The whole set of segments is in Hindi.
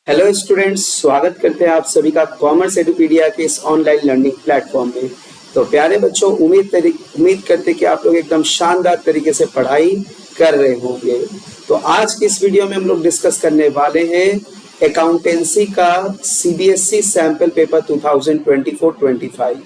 हेलो स्टूडेंट्स, स्वागत करते हैं आप सभी का कॉमर्स एडुपीडिया के इस ऑनलाइन लर्निंग प्लेटफॉर्म में। तो प्यारे बच्चों, उम्मीद करते हैं कि आप लोग एकदम शानदार तरीके से पढ़ाई कर रहे होंगे। तो आज की इस वीडियो में हम लोग डिस्कस करने वाले हैं अकाउंटेंसी का सीबीएसई सैंपल पेपर 2024-25।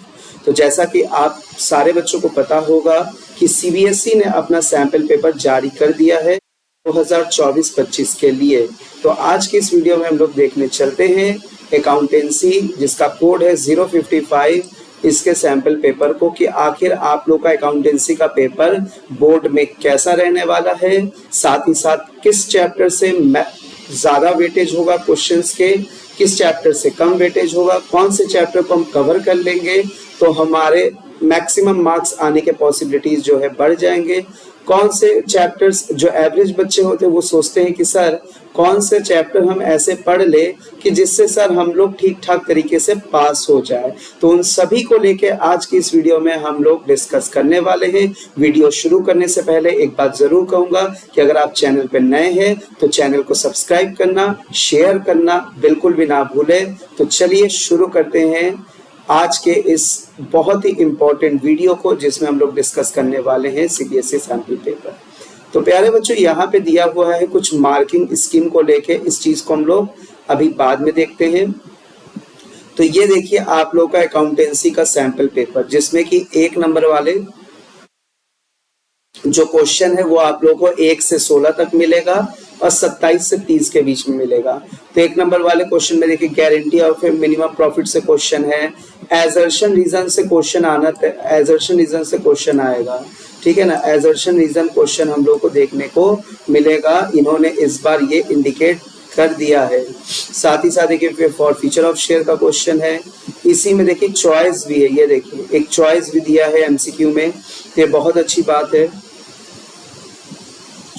तो जैसा कि आप सारे बच्चों को पता होगा कि सीबीएसई ने अपना सैंपल पेपर जारी कर दिया है 2024-25 के लिए। तो आज की इस वीडियो में हम लोग देखने चलते हैं अकाउंटेंसी, जिसका कोड है 055, इसके सैंपल पेपर को, कि आखिर आप लोग का अकाउंटेंसी का पेपर बोर्ड में कैसा रहने वाला है, साथ ही साथ किस चैप्टर से ज़्यादा वेटेज होगा क्वेश्चंस के, किस चैप्टर से कम वेटेज होगा, कौन से चैप्टर को हम कवर कर लेंगे तो हमारे मैक्सिमम मार्क्स आने के पॉसिबिलिटीज जो है बढ़ जाएंगे, कौन से चैप्टर्स जो एवरेज बच्चे होते हैं वो सोचते हैं कि सर कौन से चैप्टर हम ऐसे पढ़ ले कि जिससे सर हम लोग ठीक ठाक तरीके से पास हो जाए। तो उन सभी को लेके आज की इस वीडियो में हम लोग डिस्कस करने वाले हैं। वीडियो शुरू करने से पहले एक बात जरूर कहूंगा कि अगर आप चैनल पर नए हैं तो चैनल को सब्सक्राइब करना, शेयर करना बिल्कुल भी ना भूलें। तो चलिए शुरू करते हैं आज के इस बहुत ही इम्पोर्टेंट वीडियो को, जिसमें हम लोग डिस्कस करने वाले हैं सीबीएसई सैंपल पेपर। तो प्यारे बच्चों, यहाँ पे दिया हुआ है कुछ मार्किंग स्कीम को लेके, इस चीज को हम लोग अभी बाद में देखते हैं। तो ये देखिए आप लोग का अकाउंटेंसी का सैंपल पेपर, जिसमें कि 1 नंबर वाले जो क्वेश्चन है वो आप लोगों को 1 से 16 तक मिलेगा और 27 से 30 के बीच में मिलेगा। तो 1 नंबर वाले क्वेश्चन में देखिए गारंटी ऑफ मिनिमम प्रॉफिट से क्वेश्चन है, एजर्शन रीजन से क्वेश्चन एजर्शन रीजन से क्वेश्चन आएगा, ठीक है ना। एजर्शन रीजन क्वेश्चन हम लोग को देखने को मिलेगा, इन्होंने इस बार ये इंडिकेट कर दिया है। साथ ही साथ देखिए फॉर फीचर ऑफ शेयर का क्वेश्चन है, इसी में देखिए चॉइस भी है, ये देखिए एक चॉइस भी दिया है एमसीक्यू में, ये बहुत अच्छी बात है,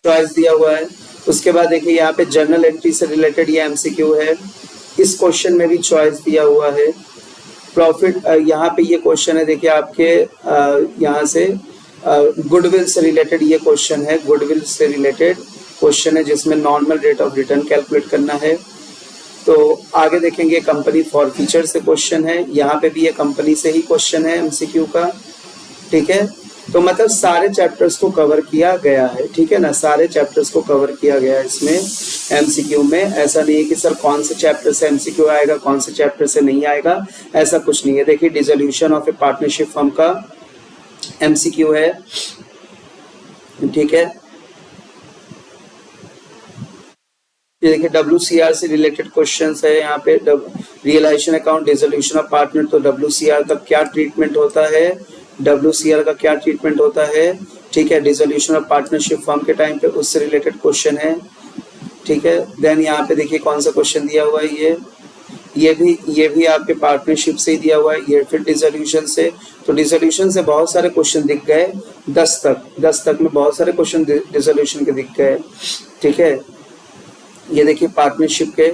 चॉइस दिया हुआ है। उसके बाद देखिए यहाँ पे जर्नल एंट्री से रिलेटेड ये एमसीक्यू है, इस क्वेश्चन में भी चॉइस दिया हुआ है। प्रॉफिट यहाँ पे ये क्वेश्चन है, देखिए आपके यहाँ से गुडविल से रिलेटेड ये क्वेश्चन है, गुडविल से रिलेटेड क्वेश्चन है जिसमें normal rate of return calculate करना है। तो आगे देखेंगे कंपनी फॉर फीचर से क्वेश्चन है, यहाँ पे भी ये कंपनी से ही क्वेश्चन है एमसीक्यू का, ठीक है। तो मतलब सारे चैप्टर्स को कवर किया गया है, ठीक है ना, सारे चैप्टर्स को कवर किया गया है इसमें एमसीक्यू में। ऐसा नहीं है कि सर कौन से चैप्टर से एमसीक्यू आएगा, कौन से चैप्टर से नहीं आएगा, ऐसा कुछ नहीं है। देखिए dissolution of A partnership firm का एमसीक्यू है, ठीक है। ये देखिए WCR से रिलेटेड क्वेश्चंस है यहाँ पे, realization account, dissolution of partner, तो WCR का क्या ट्रीटमेंट होता है, WCR का क्या ट्रीटमेंट होता है, ठीक है। डिसोल्यूशन ऑफ पार्टनरशिप फर्म के टाइम पे उससे रिलेटेड क्वेश्चन है, ठीक है। देन यहाँ पे देखिए कौन सा क्वेश्चन दिया हुआ है, ये भी आपके पार्टनरशिप से ही दिया हुआ है, ये फिर डिसोल्यूशन से। तो डिसोल्यूशन से बहुत सारे क्वेश्चन दिख गए, 10 तक में बहुत सारे क्वेश्चन डिसोल्यूशन के दिख गए, ठीक है। ये देखिए पार्टनरशिप के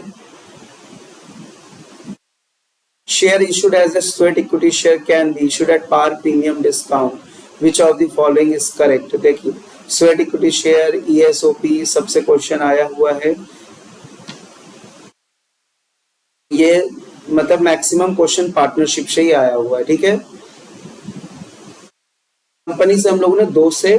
share issued as a sweat equity share can be issued at par premium discount, which of the following is correct। देखिए स्वेट इक्विटी शेयर, ESOP सबसे क्वेश्चन आया हुआ है, ये मतलब मैक्सिमम क्वेश्चन पार्टनरशिप से ही आया हुआ है, ठीक है। कंपनी से हम लोगों ने 2 से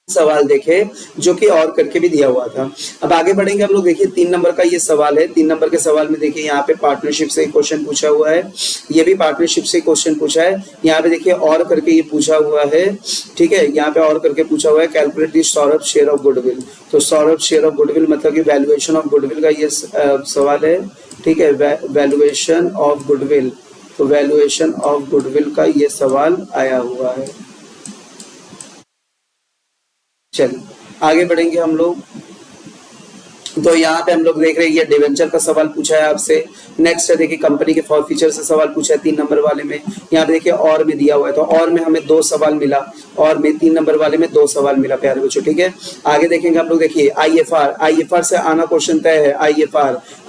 सवाल देखे जो कि और करके भी दिया हुआ था। अब आगे बढ़ेंगे हम लोग, देखिए 3 नंबर का ये सवाल है। 3 नंबर के सवाल में देखिए यहाँ पे पार्टनरशिप से क्वेश्चन पूछा हुआ है, ये भी पार्टनरशिप से क्वेश्चन पूछा है। यहाँ पे देखिए और करके ये पूछा हुआ है, ठीक है, यहाँ पे और करके पूछा हुआ है calculate the Saurabh share of goodwill. तो सौरभ शेयर ऑफ गुडविल मतलब कि वैल्यूएशन ऑफ गुडविल का ये सवाल है, ठीक है, वैल्यूएशन ऑफ गुडविल। तो वैल्यूएशन ऑफ गुडविल का ये सवाल आया हुआ है। चलिए आगे बढ़ेंगे हम लोग। तो यहाँ पे हम लोग देख रहे हैं ये डिवेंचर का सवाल पूछा है आपसे। नेक्स्ट है देखिए कंपनी के फॉर फीचर से सवाल पूछा है 3 नंबर वाले में। यहाँ पे देखिए और में दिया हुआ है, तो और में हमें 2 सवाल मिला, और में 3 नंबर वाले में 2 सवाल मिला प्यारे बच्चों, ठीक है। आगे देखेंगे हम लोग, देखिए IFR से आना क्वेश्चन तय है।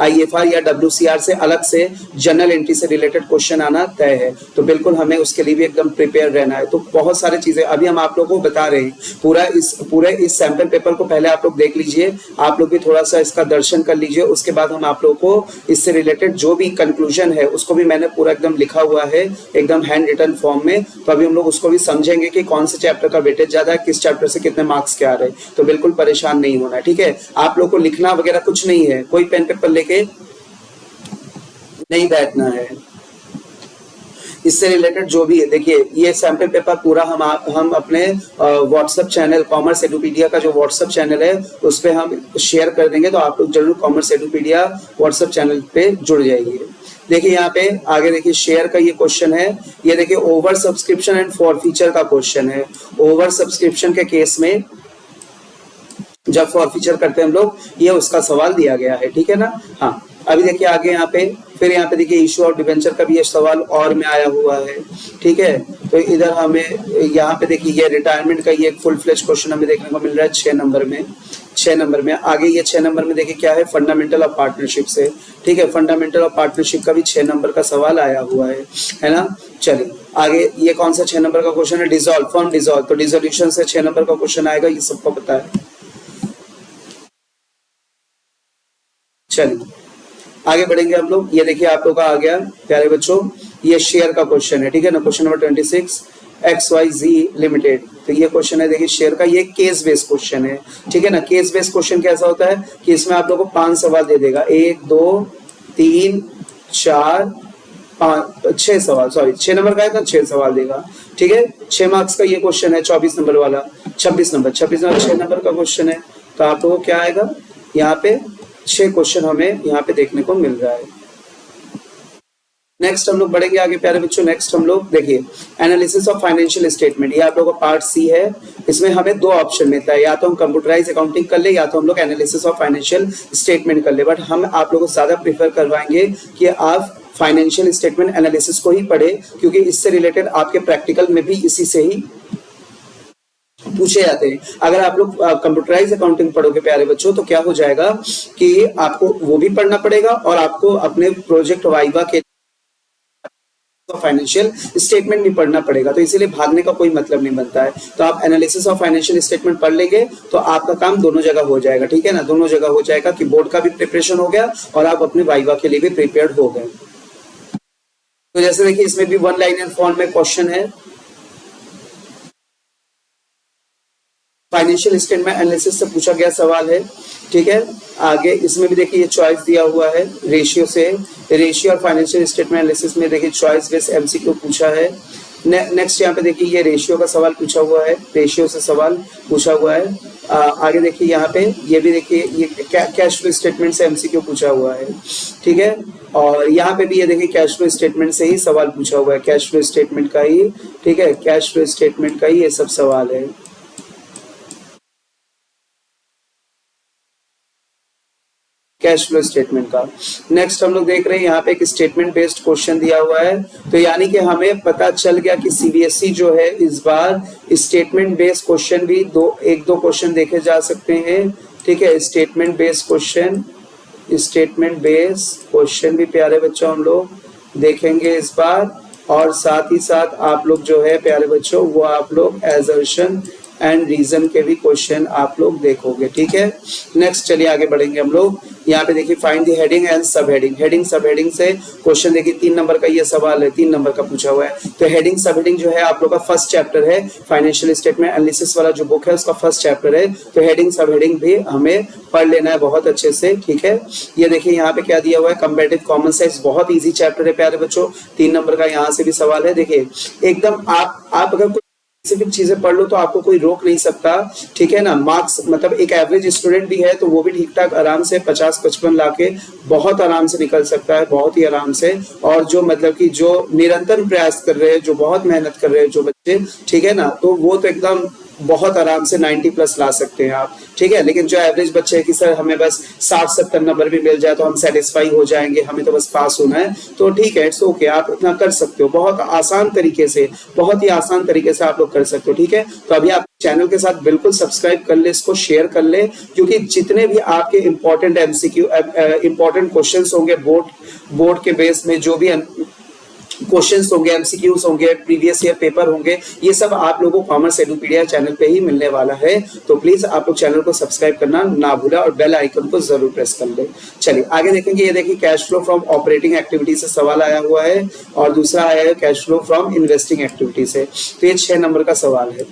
IFR या WCR से अलग से जनरल एंट्री से रिलेटेड क्वेश्चन आना तय है, तो बिल्कुल हमें उसके लिए भी एकदम प्रिपेयर रहना है। तो बहुत सारी चीजें अभी हम आप लोगों को बता रहे हैं, पूरे इस सैंपल पेपर को पहले आप लोग देख लीजिए, आप लोग भी थोड़ा सा सा इसका दर्शन कर लीजिए। उसके बाद हम आप लोगों को इससे रिलेटेड जो भी कंक्लूजन है उसको भी मैंने पूरा एकदम लिखा हुआ है, एकदम हैंड रिटन फॉर्म में। तो अभी हम लोग उसको भी समझेंगे कि कौन से चैप्टर का वेटेज ज्यादा है, किस चैप्टर से कितने मार्क्स के आ रहे हैं। तो बिल्कुल परेशान नहीं होना है, ठीक है। आप लोग को लिखना वगैरह कुछ नहीं है, कोई पेन पेपर लेके नहीं बैठना है। इससे रिलेटेड जो भी है, देखिए ये सैंपल पेपर पूरा हम अपने व्हाट्सएप चैनल कॉमर्स एडुपीडिया का जो व्हाट्सएप चैनल है उस पर हम शेयर कर देंगे। तो आप लोग जरूर कॉमर्स एडुपीडिया व्हाट्सएप चैनल पे जुड़ जाइए। देखिए यहाँ पे आगे देखिए शेयर का ये क्वेश्चन है। ये देखिए over subscription and for feature का क्वेश्चन है। ओवर सब्सक्रिप्शन के केस में जब फॉर फीचर करते हैं हम लोग, ये उसका सवाल दिया गया है, ठीक है ना। हाँ, अभी देखिए आगे यहाँ पे फिर यहाँ पे देखिए इशू ऑफ डिबेंचर का भी ये सवाल और में आया हुआ है, ठीक है। तो इधर हमें यहाँ पे देखिए ये रिटायरमेंट का ये फुल फ्लेज क्वेश्चन हमें देखने को मिल रहा है 6 नंबर में। आगे ये 6 नंबर में देखिए क्या है, फंडामेंटल ऑफ पार्टनरशिप से, ठीक है। फंडामेंटल ऑफ पार्टनरशिप का भी 6 नंबर का सवाल आया हुआ है ना। चलिए आगे ये कौन सा 6 नंबर का क्वेश्चन है, डिसॉल्व फॉर्म डिसॉल्व। तो डिसोल्यूशन से 6 नंबर का क्वेश्चन आएगा, ये सबको पता है। चलिए आगे बढ़ेंगे हम लोग। ये देखिए आप लोग का आ गया प्यारे बच्चों, ये शेयर का क्वेश्चन है, ठीक है ना। Question number 26 XYZ limited. तो ये क्वेश्चन है देखिए शेयर का, ये केस बेस्ड क्वेश्चन है, ठीक है ना। केस बेस्ड क्वेश्चन कैसा होता है कि इसमें आप लोगों को 5 सवाल दे देगा, 1 2 3 4 5 6 सवाल, सॉरी 6 नंबर का है तो 6 सवाल देगा, ठीक है। 6 मार्क्स का ये क्वेश्चन है। 24 नंबर वाला 26 नंबर 6 नंबर का क्वेश्चन है। तो आप लोगों को क्या आएगा, यहाँ पे 6 क्वेश्चन हमें यहाँ पे देखने को मिल रहा है। नेक्स्ट हम लोग बढ़ेंगे आगे प्यारे बच्चों। नेक्स्ट हम लोग देखिए एनालिसिस ऑफ फाइनेंशियल स्टेटमेंट, ये आप लोगों का पार्ट सी है। इसमें हमें 2 ऑप्शन मिलता है, या तो हम कंप्यूटराइज अकाउंटिंग कर ले या तो हम लोग एनालिसिस ऑफ फाइनेंशियल स्टेटमेंट कर ले। बट हम आप लोगों को ज्यादा प्रीफर करवाएंगे कि आप फाइनेंशियल स्टेटमेंट एनालिसिस को ही पढ़े, क्योंकि इससे रिलेटेड आपके प्रैक्टिकल में भी इसी से ही पूछे जाते हैं। अगर आप लोग कंप्यूटराइज अकाउंटिंग पढ़ोगे प्यारे बच्चों तो क्या हो जाएगा कि आपको वो भी पढ़ना पड़ेगा और आपको अपने प्रोजेक्ट वाइवा के फाइनेंशियल स्टेटमेंट भी पढ़ना पड़ेगा। तो इसीलिए भागने का कोई मतलब नहीं बनता है। तो आप एनालिसिस ऑफ फाइनेंशियल स्टेटमेंट पढ़ लेंगे तो आपका काम दोनों जगह हो जाएगा, ठीक है ना। दोनों जगह हो जाएगा कि बोर्ड का भी प्रिपरेशन हो गया और आप अपने वाइवा के लिए भी प्रिपेयर्ड हो गए। तो जैसे देखिए इसमें भी 1 लाइनर फॉर्म में क्वेश्चन है, फाइनेंशियल स्टेटमेंट एनालिसिस से पूछा गया सवाल है, ठीक है। आगे इसमें भी देखिए ये चॉइस दिया हुआ है रेशियो से, रेशियो और फाइनेंशियल स्टेटमेंट एनालिसिस में देखिए चॉइस बेस्ड एमसीक्यू पूछा है। नेक्स्ट यहाँ पे देखिए ये रेशियो का सवाल पूछा हुआ है, रेशियो से सवाल पूछा हुआ है। आगे देखिए यहाँ पे ये भी देखिए ये कैश फ्लो स्टेटमेंट से एमसीक्यू पूछा हुआ है, ठीक है। और यहाँ पे भी ये देखिए कैश फ्लो स्टेटमेंट से ही सवाल पूछा हुआ है, कैश फ्लो स्टेटमेंट का ही, ठीक है, कैश फ्लो स्टेटमेंट का ही ये सब सवाल है। कैश फ्लो स्टेटमेंट का। नेक्स्ट हम लोग देख रहे हैं यहाँ पे एक स्टेटमेंट बेस्ड क्वेश्चन दिया हुआ है। तो यानी कि हमें पता चल गया कि सीबीएसई जो है इस बार स्टेटमेंट बेस्ड क्वेश्चन भी 1-2 क्वेश्चन देखे जा सकते हैं, ठीक है। स्टेटमेंट बेस्ड क्वेश्चन भी प्यारे बच्चों हम लोग देखेंगे इस बार। और साथ ही साथ आप लोग जो है प्यारे बच्चों वो आप लोग एजर्शन एंड रीजन के भी क्वेश्चन आप लोग देखोगे, ठीक है। नेक्स्ट चलिए आगे बढ़ेंगे हम लोग। यहाँ पे देखिए फाइंड द हेडिंग एंड सब हेडिंग। हेडिंग सब हेडिंग से क्वेश्चन देखिए 3 नंबर का ये सवाल है, 3 नंबर का पूछा हुआ है। तो हेडिंग सब हेडिंग जो है आप लोग का फर्स्ट चैप्टर है, फाइनेंशियल स्टेटमेंट एनालिसिस वाला जो बुक है उसका फर्स्ट चैप्टर है। तो हेडिंग सब हेडिंग भी हमें पढ़ लेना है बहुत अच्छे से, ठीक है। ये देखिए यहाँ पे क्या दिया हुआ है, कंपैरेटिव कॉमन सेंस, बहुत ईजी चैप्टर है प्यारे बच्चों। 3 नंबर का यहाँ से भी सवाल है। देखिए एकदम आप अगर स्पेसिफिक चीजें पढ़ लो तो आपको कोई रोक नहीं सकता, ठीक है ना। मार्क्स मतलब एक एवरेज स्टूडेंट भी है तो वो भी ठीक ठाक आराम से 50-55 लाके बहुत आराम से निकल सकता है, बहुत ही आराम से। और जो मतलब कि जो निरंतर प्रयास कर रहे हैं, जो बहुत मेहनत कर रहे हैं जो बच्चे, ठीक है ना, तो वो तो एकदम बहुत आराम से 90+ ला सकते हैं आप, ठीक है। लेकिन जो एवरेज बच्चे है कि सर हमें बस 60-70 नंबर भी मिल जाए तो हम सेटिस्फाई हो जाएंगे, हमें तो बस पास होना है, तो ठीक है, इट्स ओके, आप इतना कर सकते हो। बहुत आसान तरीके से, बहुत ही आसान तरीके से आप लोग कर सकते हो, ठीक है। तो अभी आप चैनल के साथ बिल्कुल सब्सक्राइब कर ले, इसको शेयर कर ले, क्योंकि जितने भी आपके इंपॉर्टेंट एमसीक्यू इंपॉर्टेंट क्वेश्चंस होंगे बोर्ड के बेस में, जो भी क्वेश्चंस होंगे, एमसीक्यूज होंगे, प्रीवियस ईयर पेपर होंगे, ये सब आप लोगों को कॉमर्स एडुपीडिया चैनल पे ही मिलने वाला है। तो प्लीज आप लोग चैनल को सब्सक्राइब करना ना भूला और बेल आइकन को जरूर प्रेस कर ले। चलिए आगे देखेंगे। ये देखिए cash flow from operating activity से सवाल आया हुआ है और दूसरा आया है cash flow from investing activity से। तो ये 6 नंबर का सवाल है।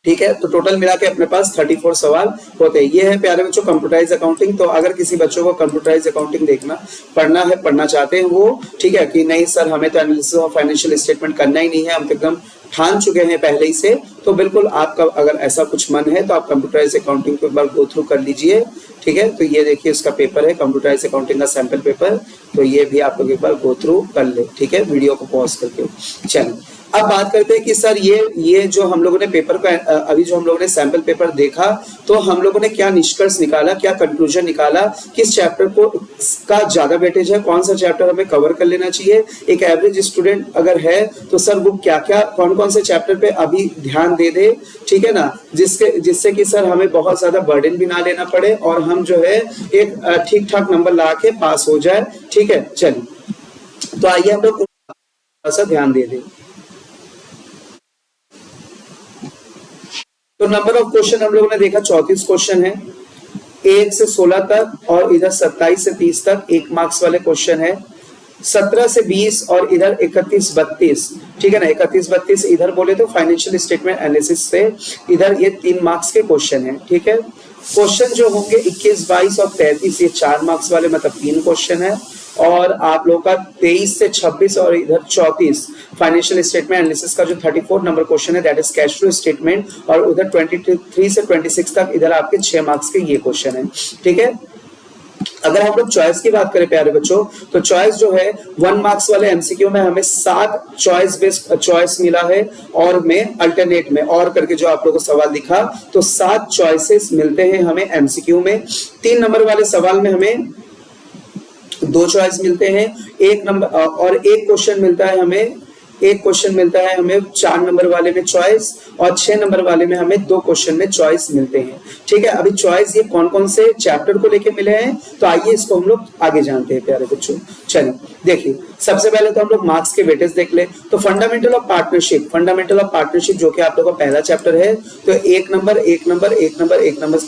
ठीक है, तो टोटल मिला के अपने पास 34 सवाल होते हैं। ये है प्यारे बच्चों कंप्यूटराइज अकाउंटिंग। तो अगर किसी बच्चों को कंप्यूटराइज अकाउंटिंग देखना पढ़ना चाहते हैं वो, ठीक है कि नहीं सर हमें तो एनालिसिस ऑफ फाइनेंशियल स्टेटमेंट करना ही नहीं है, हम तो एकदम ठान चुके हैं पहले ही से, तो बिल्कुल आपका अगर ऐसा कुछ मन है तो आप कंप्यूटराइज अकाउंटिंग को एक बार गो थ्रू कर लीजिए। ठीक है, तो ये देखिए उसका पेपर है कंप्यूटराइज अकाउंटिंग का सैंपल पेपर, तो ये भी आप लोग एक बार गो थ्रू कर ले। ठीक है, वीडियो को पॉज करके। चलिए अब बात करते हैं कि सर ये जो हम लोगों ने पेपर को अभी जो हम लोगों ने सैंपल पेपर देखा, तो हम लोगों ने क्या निष्कर्ष निकाला, क्या कंक्लूजन निकाला, किस चैप्टर को का ज्यादा वेटेज है, कौन सा चैप्टर हमें कवर कर लेना चाहिए। एक एवरेज स्टूडेंट अगर है तो सर वो क्या क्या कौन कौन से चैप्टर पे अभी ध्यान दे दे, ठीक है ना, जिससे कि सर हमें बहुत ज्यादा बर्डन भी ना लेना पड़े और हम जो है एक ठीक ठाक नंबर ला के पास हो जाए। ठीक है, चलिए तो आइए हम लोग थोड़ा सा ध्यान दे दें। तो नंबर ऑफ क्वेश्चन हम लोगों ने देखा 34 क्वेश्चन है, 1 से 16 तक और इधर 27 से 30 तक 1 मार्क्स वाले क्वेश्चन है, 17 से 20 और इधर 31-32, ठीक है ना, 31-32 इधर बोले तो फाइनेंशियल स्टेटमेंट एनालिसिस से इधर ये 3 मार्क्स के क्वेश्चन है। ठीक है, क्वेश्चन जो होंगे 21, 22 और 33 ये 4 मार्क्स वाले मतलब 3 क्वेश्चन है, और आप लोगों का 23 से 26 और इधर 34 फाइनेंशियल स्टेटमेंट एनालिसिस का जो 34 नंबर क्वेश्चन है that is cash flow statement, और उधर 23 से 26 तक इधर आपके 6 मार्क्स के ये क्वेश्चन है। ठीक है, अगर हम लोग चॉइस की बात करें प्यारे बच्चों, तो चॉइस जो है 1 मार्क्स वाले एमसीक्यू में हमें 7 चॉइस बेस्ड चॉइस मिला है, और में अल्टरनेट में और करके जो आप लोगों को सवाल दिखा तो 7 चॉइसेस मिलते हैं हमें एमसीक्यू में। 3 नंबर वाले सवाल में हमें 2 चॉइस मिलते हैं, 1 नंबर और 1 क्वेश्चन मिलता है हमें, 1 क्वेश्चन मिलता है हमें 4 नंबर वाले में चॉइस, और 6 नंबर वाले में हमें 2 क्वेश्चन में चॉइस मिलते हैं। ठीक है, अभी चॉइस ये कौन कौन से चैप्टर को लेके मिले हैं, तो आइए इसको हम लोग आगे जानते हैं प्यारे बच्चों। चलिए देखिए, सबसे पहले तो हम लोग मार्क्स के वेटेज देख ले। तो फंडामेंटल ऑफ पार्टनरशिप जो कि आप लोगों का पहला चैप्टर है, तो 1 नंबर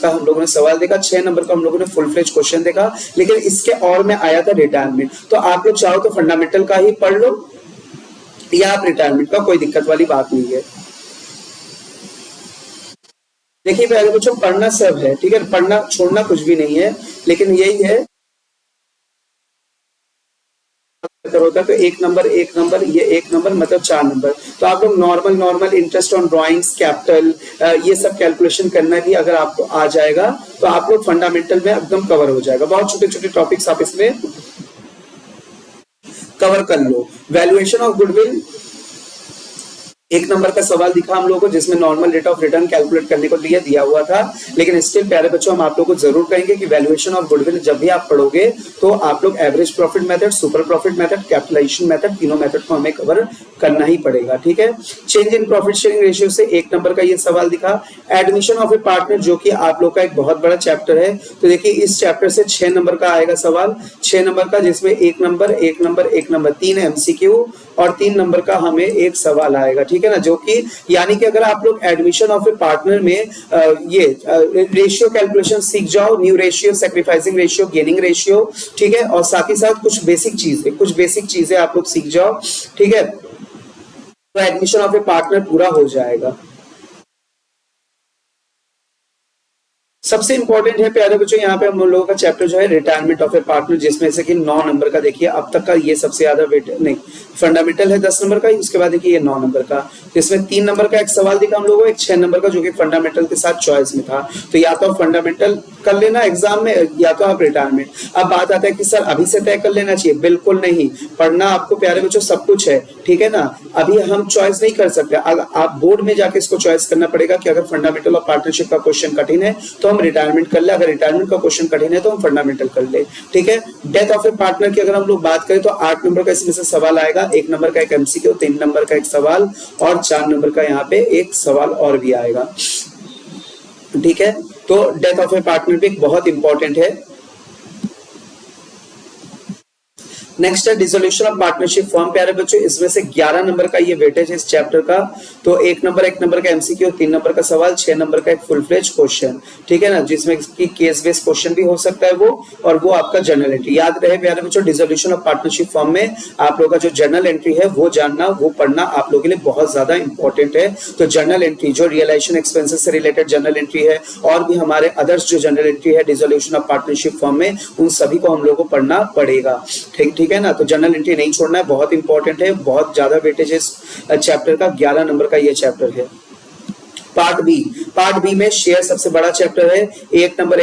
का हम लोगों ने सवाल देखा, 6 नंबर का हम लोगों ने फुल फ्लेज क्वेश्चन देखा, लेकिन इसके और में आया था रिटायरमेंट। तो आप लोग चाहो तो फंडामेंटल का ही पढ़ लो या आप रिटायरमेंट का, कोई दिक्कत वाली बात नहीं है। देखिए प्यारे बच्चों, पढ़ना सब है, ठीक है, पढ़ना छोड़ना कुछ भी नहीं है, लेकिन यही है होता है तो 1 नंबर ये 1 नंबर मतलब 4 नंबर। तो आप लोग normal interest on drawings, capital, ये सब कैलकुलेशन करना भी अगर आपको आ जाएगा तो आप लोग फंडामेंटल में एकदम कवर हो जाएगा। बहुत छोटे छोटे टॉपिक्स आप इसमें कवर कर लो। वैल्यूएशन ऑफ गुडविल 1 नंबर का सवाल दिखा हम लोगों को, जिसमें normal rate of return calculate करने को लिए दिया हुआ था, लेकिन स्टिल प्यारे बच्चों हम आप लोगों को जरूर कहेंगे कि वैल्यूएशन ऑफ गुडविल जब भी आप पढ़ोगे तो आप लोग average profit method, super profit method, capitalization method, तीनों मेथड को हमें कवर करना ही पड़ेगा। ठीक है, change in profit sharing ratio से 1 नंबर का ये सवाल दिखा। एडमिशन ऑफ ए पार्टनर जो कि आप लोग का एक बहुत बड़ा चैप्टर है, तो देखिए इस चैप्टर से 6 नंबर का आएगा सवाल, 6 नंबर का, जिसमें 1 नंबर 3 एमसीक्यू और 3 नंबर का हमें एक सवाल आएगा। ठीक है ना, जो कि यानी कि अगर आप लोग एडमिशन ऑफ ए पार्टनर में ये रेशियो कैलकुलेशन सीख जाओ, new ratio, sacrificing ratio, gaining ratio, ठीक है, और साथ ही साथ कुछ बेसिक चीजें आप लोग सीख जाओ, ठीक है, तो एडमिशन ऑफ ए पार्टनर पूरा हो जाएगा। सबसे इंपॉर्टेंट है प्यारे बच्चों यहाँ पे हम लोगों का चैप्टर जो है रिटायरमेंट ऑफ ए पार्टनर, जिसमें से कि 9 नंबर का देखिए अब तक का ये सबसे ज्यादा वेट नहीं, फंडामेंटल है 10 नंबर का, उसके बाद देखिए ये 9 नंबर का, जिसमें 3 नंबर का एक सवाल दिखा हम लोगों को, एक 6 नंबर का जो कि फंडामेंटल के साथ चॉइस में था। तो या तो फंडामेंटल कर लेना एग्जाम में, या तो आप रिटायरमेंट। अब बात आता है कि सर अभी से तय कर लेना चाहिए, बिल्कुल नहीं, पढ़ना आपको प्यारे बच्चों सब कुछ है, ठीक है ना, अभी हम चॉइस नहीं कर सकते, आप बोर्ड में जाके इसको चॉइस करना पड़ेगा कि अगर फंडामेंटल ऑफ पार्टनरशिप का क्वेश्चन कठिन है तो हम रिटायरमेंट कर ले, अगर रिटायरमेंट का क्वेश्चन कठिन है तो हम फंडामेंटल कर ले। ठीक है, डेथ ऑफ ए पार्टनर की अगर हम लोग बात करें तो 8 नंबर का इसमें से सवाल आएगा, 1 नंबर का एक एमसीक्यू, 3 नंबर का एक सवाल और 4 नंबर का यहाँ पे एक सवाल और भी आएगा। ठीक है, तो डेथ ऑफ ए पार्टनर भी बहुत इंपॉर्टेंट है। नेक्स्ट है डिसोल्यूशन ऑफ पार्टनरशिप फॉर्म। प्यारे बच्चों, इसमें से 11 नंबर का ये वेटेज है इस चैप्टर का। तो 1 नंबर का एमसीक्यू, 3 नंबर का सवाल, 6 नंबर का एक फुल फ्लेज क्वेश्चन, ठीक है ना, जिसमें कि केस बेस्ड क्वेश्चन भी हो सकता है वो, और वो आपका जर्नल एंट्री। याद रहे प्यारे बच्चों, डिसोल्यूशन ऑफ पार्टनरशिप फॉर्म में आप लोगों का जो जर्नल एंट्री है वो जानना, वो पढ़ना आप लोगों के लिए बहुत ज्यादा इंपॉर्टेंट है। तो जर्नल एंट्री जो रियलाइजेशन एक्सपेंसेस से रिलेटेड जर्नल एंट्री है, और भी हमारे अदर्स जो जर्नल एंट्री है डिसोल्यूशन ऑफ पार्टनरशिप फॉर्म में, उन सभी को हम लोगों को पढ़ना पड़ेगा। ठीक है ना। तो जर्नल एंट्री नहीं छोड़ना है, बहुत इंपॉर्टेंट है, बहुत ज्यादा वेटेज है इस चैप्टर का। 11 नंबर का ये चैप्टर है। पार्ट बी में शेयर सबसे बड़ा चैप्टर है। 1 नंबर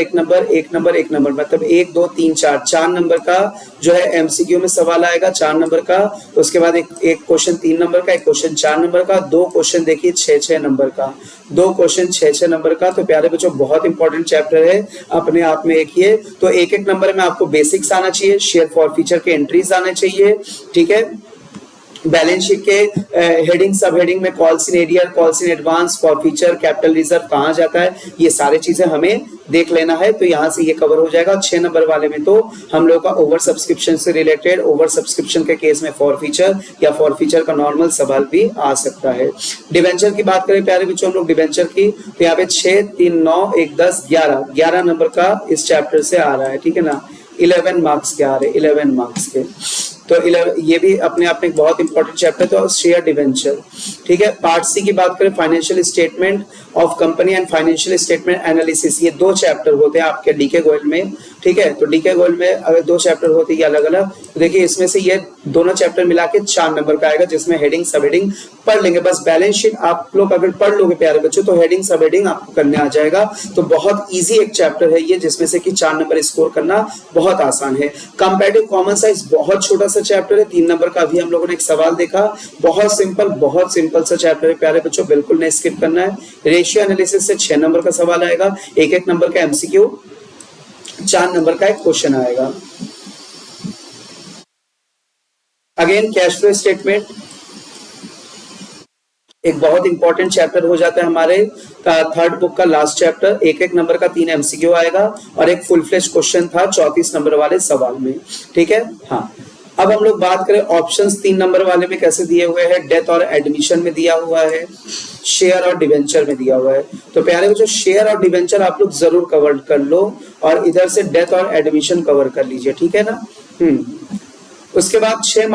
मतलब 1 2 3 4 नंबर का जो है एमसीक्यू में सवाल आएगा, 4 नंबर का। उसके बाद एक क्वेश्चन 3 नंबर का, एक क्वेश्चन 4 नंबर का, 2 क्वेश्चन देखिए 6 नंबर का, 2 क्वेश्चन 6 नंबर का। तो प्यारे बच्चों, बहुत इंपॉर्टेंट चैप्टर है अपने आप में एक ये। तो एक नंबर में आपको बेसिक्स आना चाहिए, शेयर फॉर फीचर के एंट्रीज आने चाहिए, ठीक है। बैलेंस शीट के हेडिंग सब हेडिंग में calls in arrear, calls in advance, for feature, capital reserve कहाँ जाता है, ये सारी चीजें हमें देख लेना है। तो यहाँ से ये कवर हो जाएगा। 6 नंबर वाले में तो हम लोग का ओवर सब्सक्रिप्शन से रिलेटेड, ओवर सब्सक्रिप्शन के केस में फॉर फीचर या फॉर फीचर का नॉर्मल सवाल भी आ सकता है। डिवेंचर की बात करें प्यारे बच्चों हम लोग डिवेंचर की, तो यहाँ पे 6 3 9 1 10 11 नंबर का इस चैप्टर से आ रहा है, ठीक है ना। 11 मार्क्स के आ रहे, 11 मार्क्स के। तो ये भी अपने आप में एक बहुत इंपॉर्टेंट चैप्टर है। तो शेयर डिवेंचर, ठीक है। पार्ट सी की बात करें, financial statement of company and financial statement analysis, ये 2 चैप्टर होते हैं आपके डीके गोयल में, ठीक है। तो डीके गोयल में अगर 2 चैप्टर होते हैं अलग अलग, तो देखिए इसमें से ये दोनों चैप्टर मिला के 4 नंबर का आएगा, जिसमें हेडिंग सब हेडिंग पढ़ लेंगे। बस बैलेंस शीट आप लोग अगर पढ़ लोगे प्यारे बच्चों, तो हेडिंग सब हेडिंग आपको करने आ जाएगा। तो बहुत ईजी एक चैप्टर है ये, जिसमें से कि 4 नंबर स्कोर करना बहुत आसान है। कंपैरेटिव कॉमन साइज बहुत छोटा सा चैप्टर है, 3 नंबर का अभी हम लोगों ने एक सवाल देखा, बहुत सिंपल सा चैप्टर है प्यारे बच्चों, बिल्कुल नहीं स्किप करना है। रेशियो एनालिसिस से 6 नंबर का सवाल आएगा, एक नंबर का एमसीक्यू, 4 नंबर का एक क्वेश्चन आएगा। अगेन कैश फ्लो स्टेटमेंट एक बहुत इंपॉर्टेंट चैप्टर हो जाता है हमारे थर्ड बुक का लास्ट चैप्टर। एक नंबर का 3 एमसीक्यू आएगा और एक फुल फ्लेश क्वेश्चन था 34 नंबर वाले सवाल में, ठीक है। हाँ, अब हम लोग बात करें ऑप्शंस 3 नंबर वाले में कैसे दिए हुए हैं। डेथ और एडमिशन में दिया हुआ है, शेयर और डिवेंचर में दिया हुआ है। तो प्यारे बच्चों, शेयर और डिवेंचर आप लोग जरूर कवर कर लो, और इधर से डेथ और एडमिशन कवर कर लीजिए, ठीक है ना। उसके बाद 6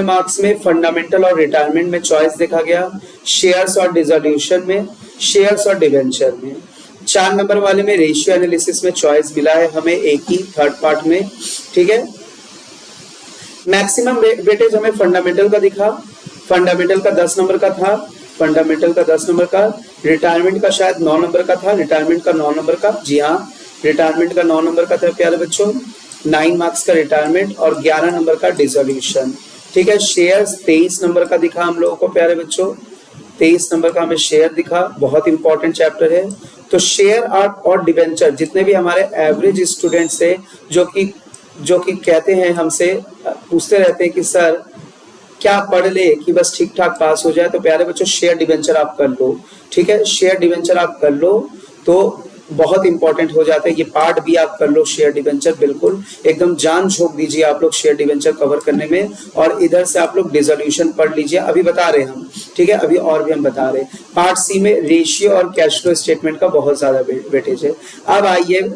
मार्क्स में फंडामेंटल और रिटायरमेंट में चॉइस देखा गया, शेयर्स और डिसोल्यूशन में, शेयर्स और डिवेंचर में। 4 नंबर वाले में रेशियो एनालिसिस में चॉइस मिला है हमें एक ही, थर्ड पार्ट में, ठीक है। मैक्सिमम वेटेज हमें फंडामेंटल का दिखा, फंडामेंटल का 10 नंबर का था, फंडामेंटल का 10 नंबर का, रिटायरमेंट का शायद 9 नंबर का था, रिटायरमेंट का 9 नंबर का, जी हाँ रिटायरमेंट का 9 नंबर का था प्यारे बच्चों, 9 मार्क्स का रिटायरमेंट और 11 नंबर का डिसोल्यूशन, ठीक है। शेयर्स 23 नंबर का दिखा हम लोगों को प्यारे बच्चों, 23 नंबर का हमें शेयर दिखा, बहुत इंपॉर्टेंट चैप्टर है। तो शेयर और डिवेंचर जितने भी हमारे एवरेज स्टूडेंट्स है जो कि कहते हैं हमसे, पूछते रहते हैं कि सर क्या पढ़ ले कि बस ठीक ठाक पास हो जाए, तो प्यारे बच्चों शेयर डिवेंचर आप कर लो, ठीक है। शेयर डिवेंचर आप कर लो तो बहुत इंपॉर्टेंट हो जाता है। ये पार्ट भी आप कर लो, शेयर डिवेंचर बिल्कुल एकदम जान झोंक दीजिए आप लोग शेयर डिवेंचर कवर करने में, और इधर से आप लोग डिसोल्यूशन पढ़ लीजिए, अभी बता रहे हैं हम, ठीक है, अभी और भी हम बता रहे हैं। पार्ट सी में रेशियो और कैश फ्लो स्टेटमेंट का बहुत ज्यादा वेटेज है। अब आइए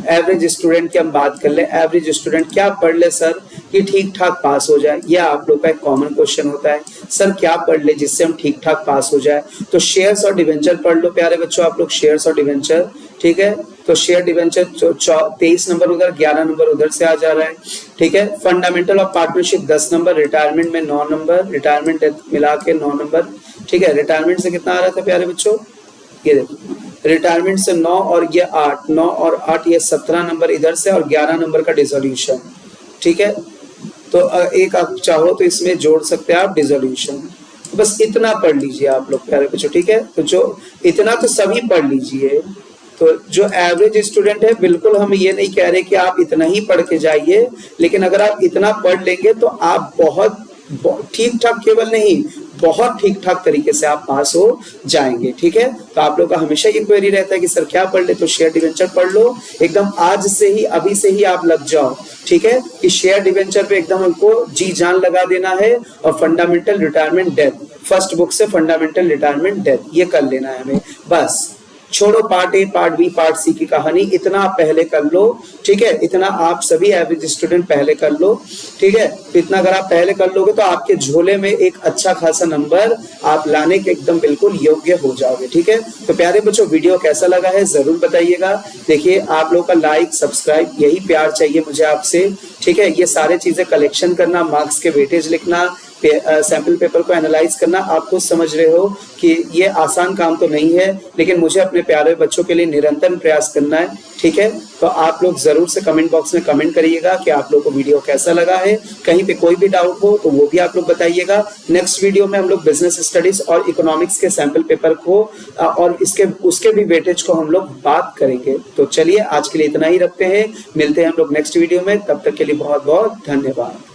एवरेज स्टूडेंट की हम बात कर ले। एवरेज स्टूडेंट क्या पढ़ ले सर कि ठीक ठाक पास हो जाए, यह आप लोग का एक कॉमन क्वेश्चन होता है, सर क्या पढ़ ले जिससे हम ठीक ठाक पास हो जाए। तो शेयर्स और डिवेंचर पढ़ लो प्यारे बच्चों आप लोग, शेयर्स और डिवेंचर, ठीक है। तो शेयर डिवेंचर 23 नंबर उधर, 11 नंबर उधर से आ जा रहा है, ठीक है। Fundamental of partnership 10 number, retirement में 9 नंबर, रिटायरमेंट मिला के 9 नंबर, ठीक है। रिटायरमेंट से कितना आ रहा था प्यारे बच्चों, ये देखो रिटायरमेंट से 9 और ये 8, 9 और 8 ये 17 नंबर इधर से, और 11 नंबर का डिसोल्यूशन, ठीक है। तो एक आप चाहो तो इसमें जोड़ सकते हैं आप डिसोल्यूशन, बस इतना पढ़ लीजिए आप लोग प्यारे बच्चों, ठीक है। तो जो इतना तो सभी पढ़ लीजिए। तो जो एवरेज स्टूडेंट है, बिल्कुल हम ये नहीं कह रहे कि आप इतना ही पढ़ के जाइए, लेकिन अगर आप इतना पढ़ लेंगे तो आप बहुत ठीक ठाक केवल नहीं, बहुत ठीक ठाक तरीके से आप पास हो जाएंगे। ठीक है, तो आप लोग का हमेशा ये क्वेरी रहता है कि सर क्या पढ़ ले, तो शेयर डिवेंचर पढ़ लो। एकदम आज से ही, अभी से ही आप लग जाओ। ठीक है, कि शेयर डिवेंचर पे एकदम हमको जी जान लगा देना है, और fundamental retirement death, first book से फंडामेंटल रिटायरमेंट डेथ ये कर लेना है हमें। बस छोड़ो part A, part B, part C की कहानी, इतना आप पहले कर लो। ठीक है, इतना आप सभी एवरेज स्टूडेंट पहले कर लो। ठीक है, तो इतना अगर आप पहले कर लोगे तो आपके झोले में एक अच्छा खासा नंबर आप लाने के एकदम बिल्कुल योग्य हो जाओगे। ठीक है, तो प्यारे बच्चों वीडियो कैसा लगा है जरूर बताइएगा। देखिए आप लोगों का लाइक, सब्सक्राइब, यही प्यार चाहिए मुझे आपसे। ठीक है, ये सारे चीजें कलेक्शन करना, मार्क्स के वेटेज लिखना, सैंपल पेपर को एनालाइज करना, आप खुद समझ रहे हो कि ये आसान काम तो नहीं है, लेकिन मुझे अपने प्यारे बच्चों के लिए निरंतर प्रयास करना है। ठीक है, तो आप लोग जरूर से कमेंट बॉक्स में कमेंट करिएगा कि आप लोग को वीडियो कैसा लगा है। कहीं पे कोई भी डाउट हो तो वो भी आप लोग बताइएगा। नेक्स्ट वीडियो में हम लोग बिजनेस स्टडीज और इकोनॉमिक्स के सैंपल पेपर को और उसके भी वेटेज को हम लोग बात करेंगे। तो चलिए आज के लिए इतना ही रखते हैं, मिलते हैं हम लोग नेक्स्ट वीडियो में, तब तक के लिए बहुत बहुत धन्यवाद।